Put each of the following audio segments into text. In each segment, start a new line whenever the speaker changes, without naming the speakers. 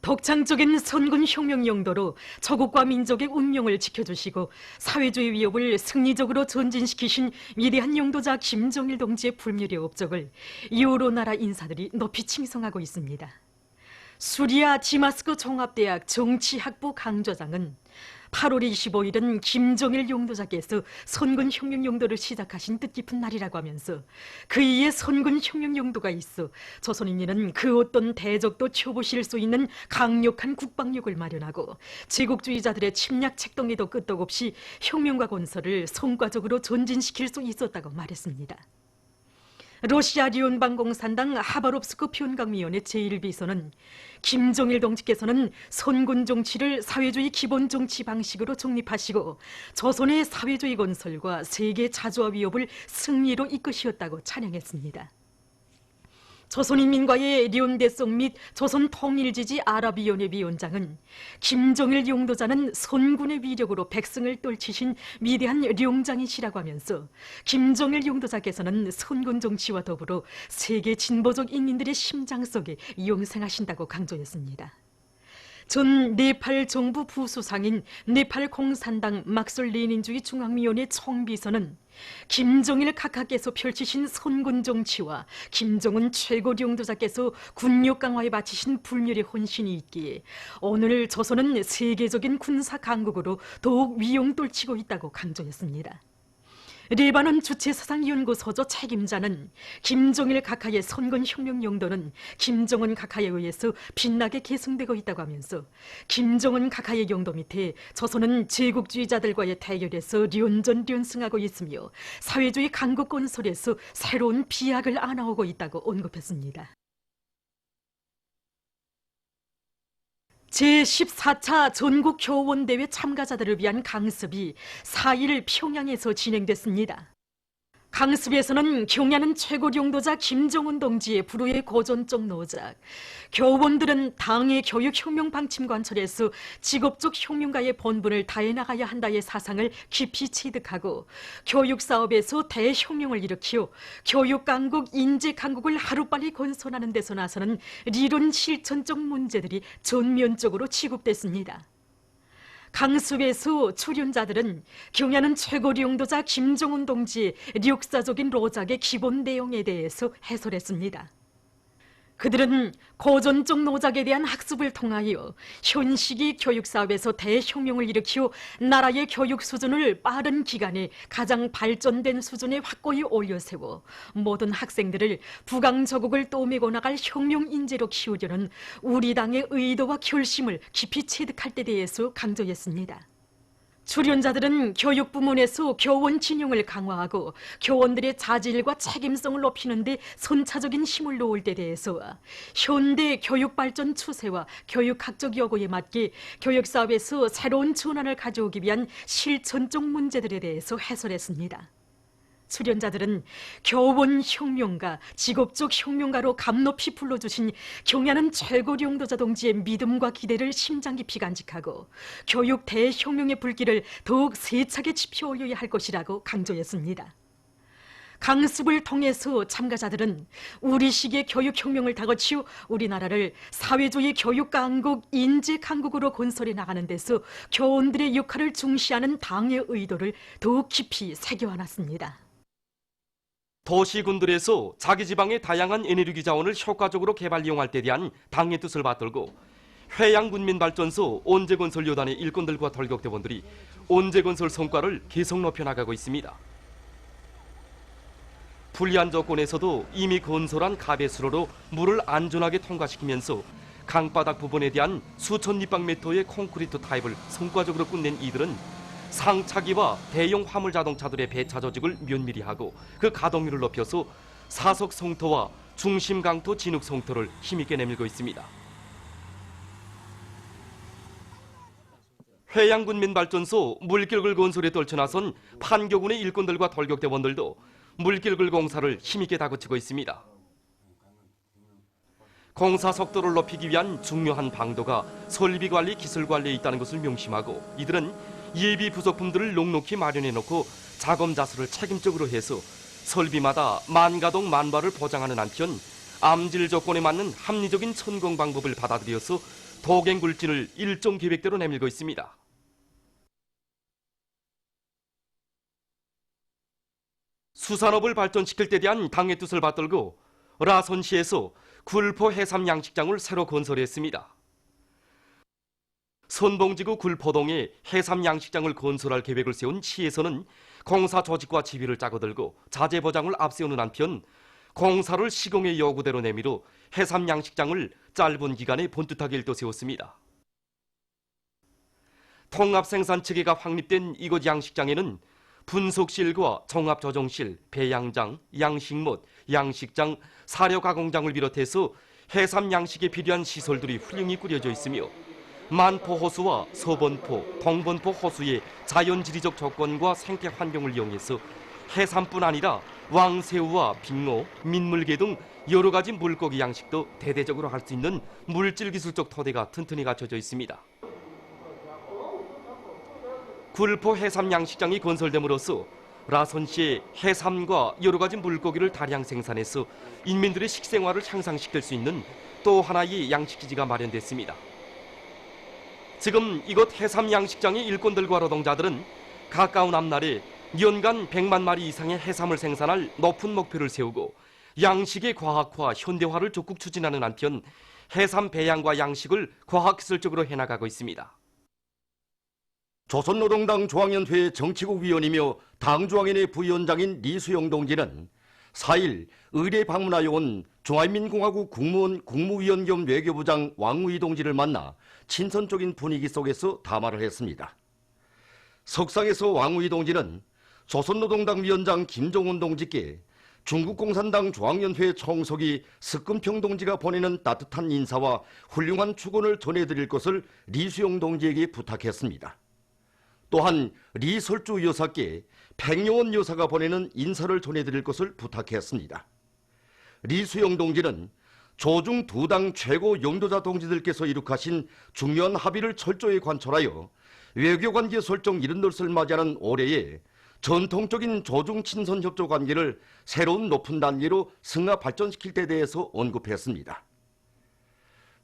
독창적인 선군 혁명 용도로 저국과 민족의 운명을 지켜주시고 사회주의 위협을 승리적으로 전진시키신 위대한 용도자 김정일 동지의 불멸의 업적을 여러 나라 인사들이 높이 칭송하고 있습니다. 수리아 디마스크 종합대학 정치학부 강좌장은 8월 25일은 김정일 용도자께서 선군혁명 용도를 시작하신 뜻깊은 날이라고 하면서 그이에 선군혁명 용도가 있어 조선인민은 그 어떤 대적도 쳐부실 수 있는 강력한 국방력을 마련하고 제국주의자들의 침략 책동에도 끄떡없이 혁명과 건설을 성과적으로 전진시킬 수 있었다고 말했습니다. 러시아 리온방 공산당 하바롭스크 변강위원회 제1비서는 김정일 동지께서는 선군 정치를 사회주의 기본 정치 방식으로 정립하시고 조선의 사회주의 건설과 세계 자주화 위협을 승리로 이끄셨다고 찬양했습니다. 조선인민과의 리온대송 및 조선통일지지 아랍위원회 위원장은 김정일 용도자는 선군의 위력으로 백성을 떨치신 위대한 룡장이시라고 하면서 김정일 용도자께서는 선군 정치와 더불어 세계 진보적 인민들의 심장 속에 영생하신다고 강조했습니다. 전 네팔 정부 부수상인 네팔 공산당 막솔 레닌주의 중앙위원회 총비서는 김정일 각하께서 펼치신 선군 정치와 김정은 최고 용도자께서 군력 강화에 바치신 불멸의 헌신이 있기에 오늘 조선은 세계적인 군사 강국으로 더욱 위용떨치고 있다고 강조했습니다. 레바논 주체사상연구소조 책임자는 김정일 각하의 선군혁명 용도는 김정은 각하에 의해서 빛나게 계승되고 있다고 하면서 김정은 각하의 용도 밑에 조선은 제국주의자들과의 대결에서 련전련승하고 있으며 사회주의 강국 건설에서 새로운 비약을 안아오고 있다고 언급했습니다. 제14차 전국교원대회 참가자들을 위한 강습이 4일 평양에서 진행됐습니다. 강습에서는 경야는 최고 용도자 김정은 동지의 불후의 고전적 노작, 교원들은 당의 교육혁명 방침 관철에서 직업적 혁명가의 본분을 다해 나가야 한다의 사상을 깊이 체득하고 교육사업에서 대혁명을 일으키어 교육강국, 인재강국을 하루빨리 건설하는 데서 나서는理論 실천적 문제들이 전면적으로 취급됐습니다. 강습에서 출연자들은 경야는 최고 용도자 김정은 동지의 역사적인 로작의 기본 내용에 대해서 해설했습니다. 그들은 고전적 노작에 대한 학습을 통하여 현 시기 교육사업에서 대혁명을 일으키어 나라의 교육 수준을 빠른 기간에 가장 발전된 수준에 확고히 올려세워 모든 학생들을 부강저국을 떠밀고 나갈 혁명 인재로 키우려는 우리 당의 의도와 결심을 깊이 체득할 때 대해서 강조했습니다. 출연자들은 교육 부문에서 교원 진용을 강화하고 교원들의 자질과 책임성을 높이는 데 선차적인 힘을 놓을 데 대해서 현대 교육 발전 추세와 교육학적 요구에 맞게 교육사업에서 새로운 전환을 가져오기 위한 실천적 문제들에 대해서 해설했습니다. 출연자들은 교원 혁명가, 직업적 혁명가로 감높이 불러주신 경야는 최고 용도자 동지의 믿음과 기대를 심장 깊이 간직하고 교육 대혁명의 불길을 더욱 세차게 지펴올려야 할 것이라고 강조했습니다. 강습을 통해서 참가자들은 우리 시기의 교육혁명을 다거치어 우리나라를 사회주의 교육강국, 인재강국으로 건설해 나가는 데서 교원들의 역할을 중시하는 당의 의도를 더욱 깊이 새겨안았습니다.
도시군들에서 자기 지방의 다양한 에너지 자원을 효과적으로 개발 이용할 때 대한 당의 뜻을 받들고 회양군민발전소 온재건설 요단의 일꾼들과 돌격대원들이 온재건설 성과를 계속 높여나가고 있습니다. 불리한 조건에서도 이미 건설한 가배수로로 물을 안전하게 통과시키면서 강바닥 부분에 대한 수천立方미터의 콘크리트 타입을 성과적으로 끝낸 이들은 상차기와 대형 화물 자동차들의 배차 조직을 면밀히 하고 그 가동률을 높여서 사석 성토와 중심 강토 진흙 성토를 힘있게 내밀고 있습니다. 회양군민발전소 물길글 건설에 떨쳐나선 판교군의 일꾼들과 돌격대원들도 물길글 공사를 힘있게 다그치고 있습니다. 공사 속도를 높이기 위한 중요한 방도가 설비관리, 기술관리에 있다는 것을 명심하고 이들은 예비 부속품들을 넉넉히 마련해놓고 작업 자수를 책임적으로 해서 설비마다 만가동 만발을 보장하는 한편 암질 조건에 맞는 합리적인 천공 방법을 받아들여서 도갱 굴진을 일정 계획대로 내밀고 있습니다. 수산업을 발전시킬 때 대한 당의 뜻을 받들고 라선시에서 굴포 해삼 양식장을 새로 건설했습니다. 선봉지구 굴포동에 해삼 양식장을 건설할 계획을 세운 시에서는 공사 조직과 지휘를 짜고들고 자재 보장을 앞세우는 한편 공사를 시공의 요구대로 내밀어 해삼 양식장을 짧은 기간에 본뜻하게 일떠세웠습니다. 통합생산체계가 확립된 이곳 양식장에는 분속실과 종합조정실, 배양장, 양식못, 양식장, 사료가공장을 비롯해서 해삼 양식에 필요한 시설들이 훌륭히 꾸려져 있으며 만포 호수와 서번포, 동번포 호수의 자연지리적 조건과 생태 환경을 이용해서 해삼뿐 아니라 왕새우와 빙어, 민물개 등 여러 가지 물고기 양식도 대대적으로 할 수 있는 물질기술적 토대가 튼튼히 갖춰져 있습니다. 굴포 해삼 양식장이 건설됨으로써 라선시의 해삼과 여러 가지 물고기를 다량 생산해서 인민들의 식생활을 향상시킬 수 있는 또 하나의 양식기지가 마련됐습니다. 지금 이곳 해삼 양식장의 일꾼들과 노동자들은 가까운 앞날에 연간 100만 마리 이상의 해삼을 생산할 높은 목표를 세우고 양식의 과학화, 현대화를 적극 추진하는 한편 해삼 배양과 양식을 과학기술적으로 해나가고 있습니다.
조선노동당 중앙연회 정치국 위원이며 당중앙위원회 부위원장인 리수영 동지는 4일 의뢰 방문하여 온 중화인민공화국 국무원 국무위원 겸 외교부장 왕우이 동지를 만나 친선적인 분위기 속에서 담화를 했습니다. 석상에서 왕우이 동지는 조선노동당 위원장 김정은 동지께 중국공산당 중앙연회 총석이 석금평 동지가 보내는 따뜻한 인사와 훌륭한 축원을 전해드릴 것을 리수영 동지에게 부탁했습니다. 또한 리설주 여사께 백요원 여사가 보내는 인사를 전해드릴 것을 부탁했습니다. 리수영 동지는 조중 두 당 최고 영도자 동지들께서 이룩하신 중요한 합의를 철저히 관철하여 외교관계 설정 70돌을 맞이하는 올해에 전통적인 조중 친선 협조 관계를 새로운 높은 단계로 승화 발전시킬 때 대해서 언급했습니다.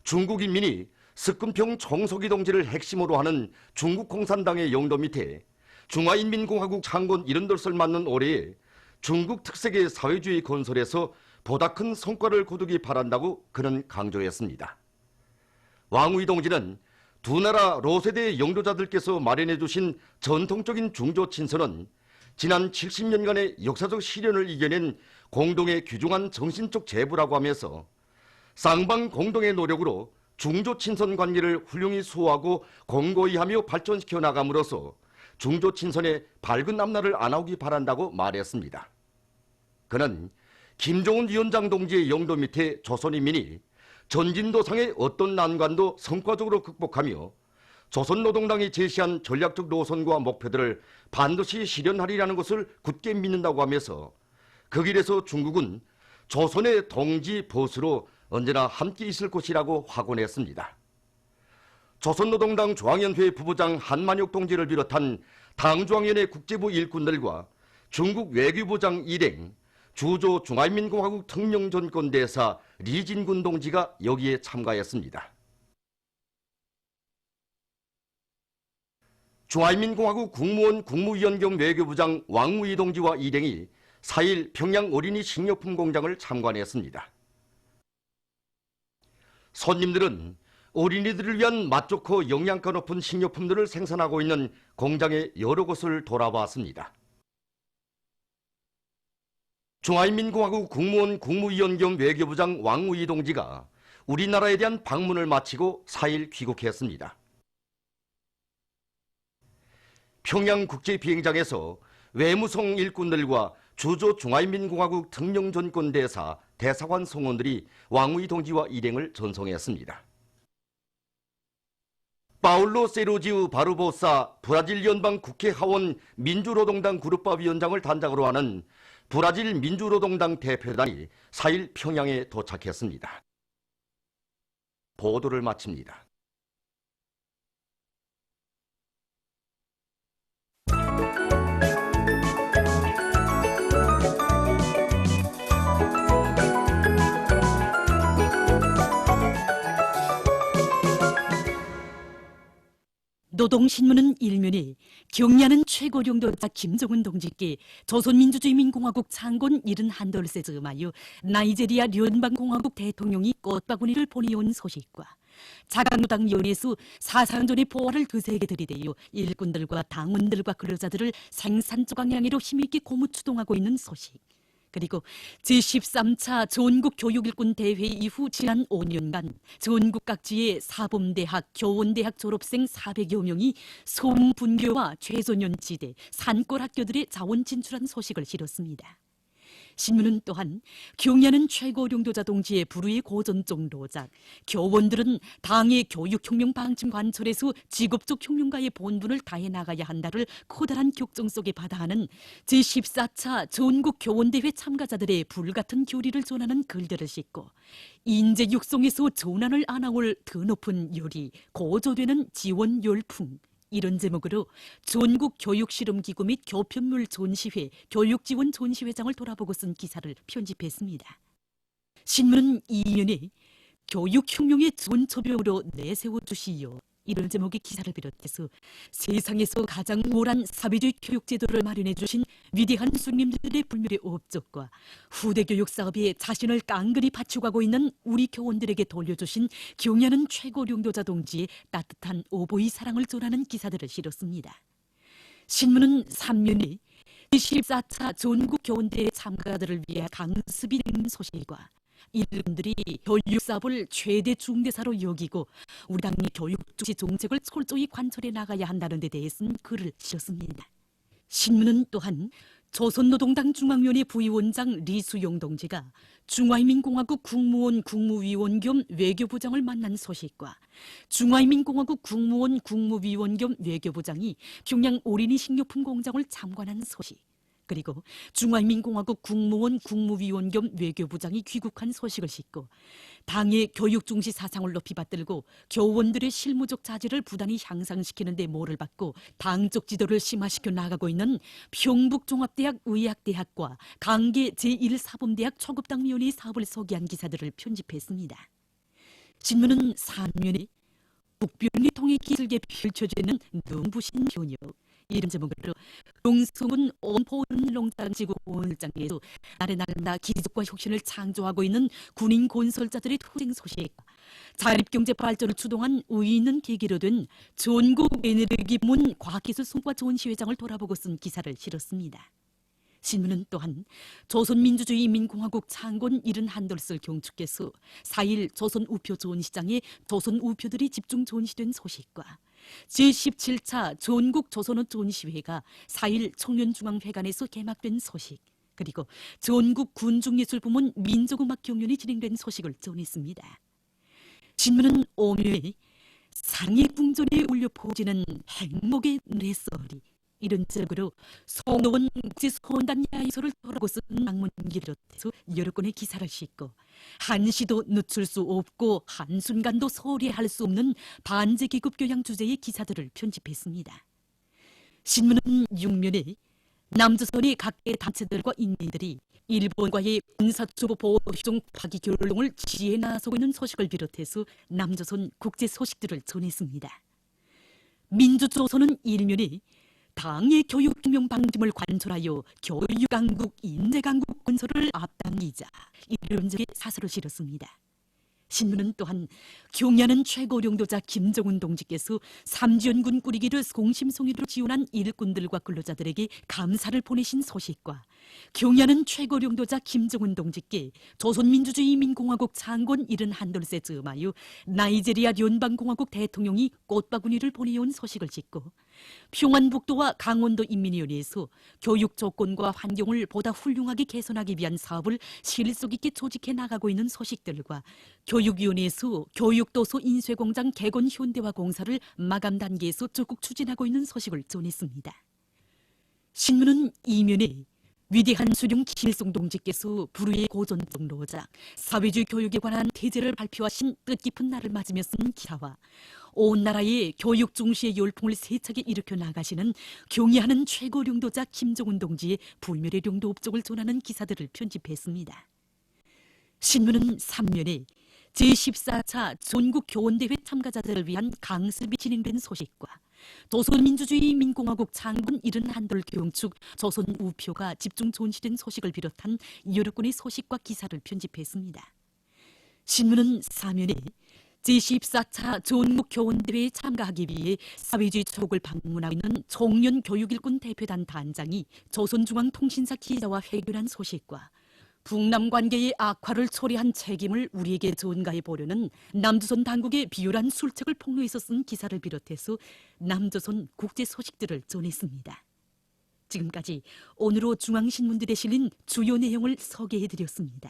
중국 인민이 석금평 총석이 동지를 핵심으로 하는 중국 공산당의 영도 밑에 중화인민공화국 창건 70돌을 맞는 올해에 중국 특색의 사회주의 건설에서 보다 큰 성과를 거두기 바란다고 그는 강조했습니다. 왕우이 동지는 두 나라 로세대 영도자들께서 마련해 주신 전통적인 중조 친선은 지난 70년간의 역사적 시련을 이겨낸 공동의 귀중한 정신적 제부라고 하면서 쌍방 공동의 노력으로 중조 친선 관계를 훌륭히 수호하고 공고히 하며 발전시켜 나감으로써 중조 친선의 밝은 앞날을 안아오기 바란다고 말했습니다. 그는 김정은 위원장 동지의 영도 밑에 조선인민이 전진도상의 어떤 난관도 성과적으로 극복하며 조선노동당이 제시한 전략적 노선과 목표들을 반드시 실현하리라는 것을 굳게 믿는다고 하면서 그 길에서 중국은 조선의 동지 보수로 언제나 함께 있을 것이라고 확언했습니다. 조선노동당 중앙연회 부부장 한만혁 동지를 비롯한 당중앙위원회 국제부 일꾼들과 중국 외교부장 일행, 주조 중화인민공화국 특명전권대사 리진군 동지가 여기에 참가했습니다. 중화인민공화국 국무원 국무위원 겸 외교부장 왕우이 동지와 일행이 4일 평양 어린이 식료품 공장을 참관했습니다. 손님들은 어린이들을 위한 맛 좋고 영양가 높은 식료품들을 생산하고 있는 공장의 여러 곳을 돌아봤습니다. 중화인민공화국 국무원 국무위원 겸 외교부장 왕우이 동지가 우리나라에 대한 방문을 마치고 4일 귀국했습니다. 평양국제비행장에서 외무성 일꾼들과 주조 중화인민공화국 특명전권대사 대사관 성원들이 왕우이 동지와 일행을 전송했습니다. 파울로 세루지우 바르보사 브라질 연방 국회 하원 민주노동당 그룹바 위원장을 단장으로 하는 브라질 민주노동당 대표단이 4일 평양에 도착했습니다. 보도를 마칩니다.
노동신문은 일면에 경야는 최고령도자 김정은 동지께 조선민주주의민공화국 창건 71돌세 즈음하여 나이제리아聯邦공화국 대통령이 꽃바구니를 보내온 소식과 자강노당 연회수 사상전의 포화를 드세게 들이대어 일꾼들과 당원들과 근로자들을 생산조각량으로 힘있게 고무추동하고 있는 소식, 그리고 제13차 전국교육일꾼 대회 이후 지난 5년간 전국 각지의 사범대학, 교원대학 졸업생 400여 명이 소음분교와 최소년지대, 산골학교들의 자원 진출한 소식을 실었습니다. 신문은 또한 경야는 최고령도자 동지의 불후의 고전적 노작, 교원들은 당의 교육혁명 방침 관철에서 직업적 혁명가의 본분을 다해 나가야 한다를 커다란 격정 속에 받아하는 제14차 전국교원대회 참가자들의 불같은 교리를 전하는 글들을 싣고 인재 육성에서 전환을 안아올 더 높은 열이 고조되는 지원 열풍, 이런 제목으로 전국교육실험기구 및 교편물 전시회, 교육지원 전시회장을 돌아보고 쓴 기사를 편집했습니다. 신문은 이면에 교육혁명의 전초벽으로 내세워 주시오, 이런 제목의 기사를 비롯해서 세상에서 가장 우월한 사회주의 교육제도를 마련해 주신 위대한 스님들의 불멸의 업적과 후대 교육 사업에 자신을 깡그리 바쳐가고 있는 우리 교원들에게 돌려주신 경야는 최고령도자 동지의 따뜻한 오보의 사랑을 전하는 기사들을 실었습니다. 신문은 3면에 14차 전국교원대회 참가자들을 위해 강습이 된 소식과 일꾼들이 교육사업을 최대 중대사로 여기고 우리 당의 교육중시 정책을 철저히 관철해 나가야 한다는 데 대해서는 글을 실었습니다. 신문은 또한 조선노동당 중앙위원회 부위원장 리수용 동지가 중화인민공화국 국무원 국무위원 겸 외교부장을 만난 소식과 중화인민공화국 국무원 국무위원 겸 외교부장이 평양 어린이 식료품 공장을 참관한 소식, 그리고 중화인민공화국 국무원 국무위원 겸 외교부장이 귀국한 소식을 싣고 당의 교육중시 사상을 높이 받들고 교원들의 실무적 자질을 부단히 향상시키는 데 모를 받고 당적 지도를 심화시켜 나가고 있는 평북종합대학 의학대학과 강계 제1사범대학 초급당위원회의 사업을 소개한 기사들을 편집했습니다. 신문은 3면에 북변을 통해 기술계 펼쳐지는 눈부신 변혁, 이런 제목으로 용성은 온포른 농장지구 오늘장에서 나래나른다 기적과 혁신을 창조하고 있는 군인 건설자들의 투쟁 소식, 자립경제 발전을 추동한 의의 있는 계기로 된 전국 에너지문 과학기술 성과 전시회장을 돌아보고 쓴 기사를 실었습니다. 신문은 또한 조선민주주의인민공화국 창건 71돌을 경축해서 4일 조선우표 전시장에 조선우표들이 집중 전시된 소식과 제17차 전국 조선옷 전시회가 4일 청년중앙회관에서 개막된 소식, 그리고 전국 군중예술부문 민족음악 경연이 진행된 소식을 전했습니다. 신문은 오묘히 사랑의 궁전에 울려 퍼지는 행복의 노래소리, 이런 제목으로 송노원 국제소원단 야이소를 돌아고 쓴 낭문기를 비롯해서 여러 건의 기사를 싣고 한시도 늦출 수 없고 한순간도 소리할 수 없는 반제계급 교양 주제의 기사들을 편집했습니다. 신문은 6면에 남조선의 각계 단체들과 인민들이 일본과의 군사정보 보호 협정 파기 결론을 지지해 나서고 있는 소식을 비롯해서 남조선 국제 소식들을 전했습니다. 민주조선은 1면에 당의 교육혁명 방침을 관철하여 교육강국, 인재강국 건설을 앞당기자, 이런 적의 사설을 실었습니다. 신문은 또한 경야는 최고령도자 김정은 동지께서 삼지연군 꾸리기를 공심송이로 지원한 일꾼들과 근로자들에게 감사를 보내신 소식과 경야는 최고령도자 김정은 동지께 조선민주주의인민공화국 창건 71돌세 즈음하여 나이제리아聯邦공화국 대통령이 꽃바구니를 보내온 소식을 싣고 평안북도와 강원도 인민위원회에서 교육 조건과 환경을 보다 훌륭하게 개선하기 위한 사업을 실속 있게 조직해 나가고 있는 소식들과 교육위원회에서 교육도서 인쇄공장 개건 현대화 공사를 마감 단계에서 적극 추진하고 있는 소식을 전했습니다. 신문은 이면에 위대한 수령 길송 동지께서 불후의 고전적 노작, 사회주의 교육에 관한 태제를 발표하신 뜻깊은 날을 맞으며 쓴 기사와 온 나라의 교육 중시의 열풍을 세차게 일으켜 나가시는 경의하는 최고령도자 김정은 동지의 불멸의 령도 업적을 전하는 기사들을 편집했습니다. 신문은 3면에 제14차 전국교원대회 참가자들을 위한 강습이 진행된 소식과
조선민주주의인민공화국 창군 71돌 경축 조선 우표가 집중 존시된 소식을 비롯한 여러 건의 소식과 기사를 편집했습니다. 신문은 사면에 제14차 전국교원대회에 참가하기 위해 사회주의 촉을 방문하고 있는 청년교육일군 대표단 단장이 조선중앙통신사 기자와 회견한 소식과 북남 관계의 악화를 초래한 책임을 우리에게 전가해 보려는 남조선 당국의 비열한 술책을 폭로해서 쓴 기사를 비롯해서 남조선 국제 소식들을 전했습니다. 지금까지 오늘로 중앙신문들에 실린 주요 내용을 소개해드렸습니다.